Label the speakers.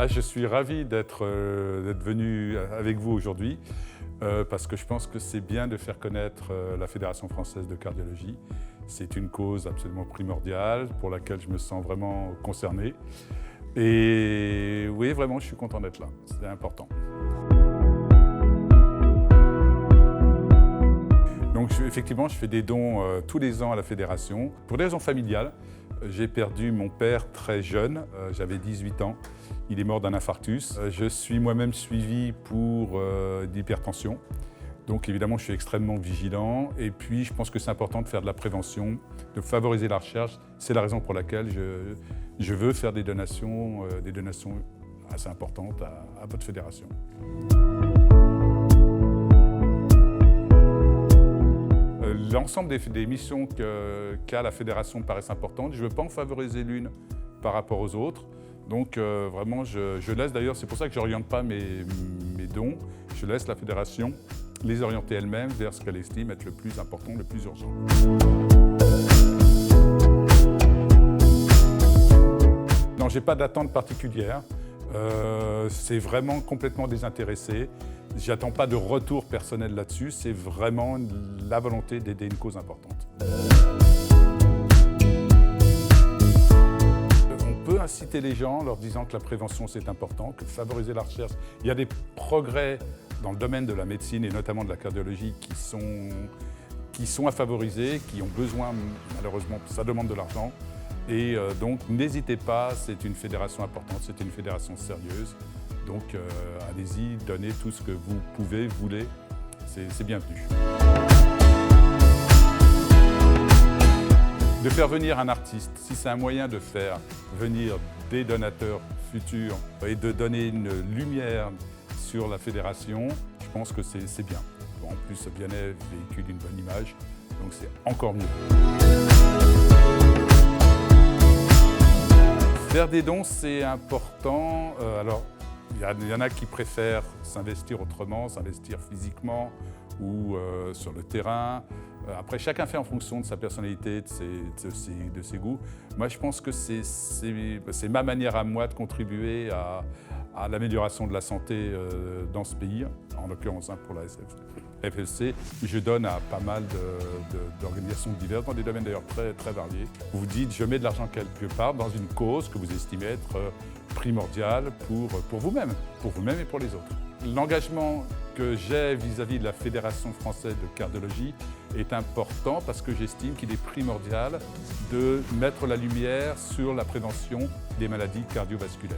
Speaker 1: Je suis ravi d'être venu avec vous aujourd'hui parce que je pense que c'est bien de faire connaître la Fédération française de cardiologie. C'est une cause absolument primordiale pour laquelle je me sens vraiment concerné. Et oui, vraiment, je suis content d'être là. C'est important. Donc effectivement, je fais des dons tous les ans à la Fédération. Pour des raisons familiales, j'ai perdu mon père très jeune, j'avais 18 ans. Il est mort d'un infarctus. Je suis moi-même suivi pour l'hypertension. Donc évidemment, je suis extrêmement vigilant. Et puis, je pense que c'est important de faire de la prévention, de favoriser la recherche. C'est la raison pour laquelle je veux faire des donations assez importantes à votre fédération. L'ensemble des missions qu'a la Fédération me paraissent importantes. Je ne veux pas en favoriser l'une par rapport aux autres. Donc vraiment, je laisse d'ailleurs, c'est pour ça que je n'oriente pas mes dons, je laisse la Fédération les orienter elle-même vers ce qu'elle estime être le plus important, le plus urgent. Non, je n'ai pas d'attente particulière. C'est vraiment complètement désintéressé. J'attends pas de retour personnel là-dessus, c'est vraiment la volonté d'aider une cause importante. On peut inciter les gens en leur disant que la prévention c'est important, que favoriser la recherche. Il y a des progrès dans le domaine de la médecine et notamment de la cardiologie qui sont à favoriser, qui ont besoin, malheureusement, ça demande de l'argent. Et donc n'hésitez pas, c'est une fédération importante, c'est une fédération sérieuse. Donc allez-y, donnez tout ce que vous pouvez, voulez, c'est bienvenu. De faire venir un artiste, si c'est un moyen de faire venir des donateurs futurs et de donner une lumière sur la fédération, je pense que c'est bien. En plus, ce bien-être véhicule une bonne image, donc c'est encore mieux. Faire des dons, c'est important. Alors, il y en a qui préfèrent s'investir autrement, s'investir physiquement ou sur le terrain. Après, chacun fait en fonction de sa personnalité, de ses goûts. Moi, je pense que c'est ma manière à moi de contribuer à l'amélioration de la santé dans ce pays, en l'occurrence pour la FFC. Je donne à pas mal d'organisations diverses, dans des domaines d'ailleurs très, très variés. Vous vous dites, je mets de l'argent quelque part dans une cause que vous estimez être primordiale pour vous-même et pour les autres. L'engagement que j'ai vis-à-vis de la Fédération française de cardiologie est important parce que j'estime qu'il est primordial de mettre la lumière sur la prévention des maladies cardiovasculaires.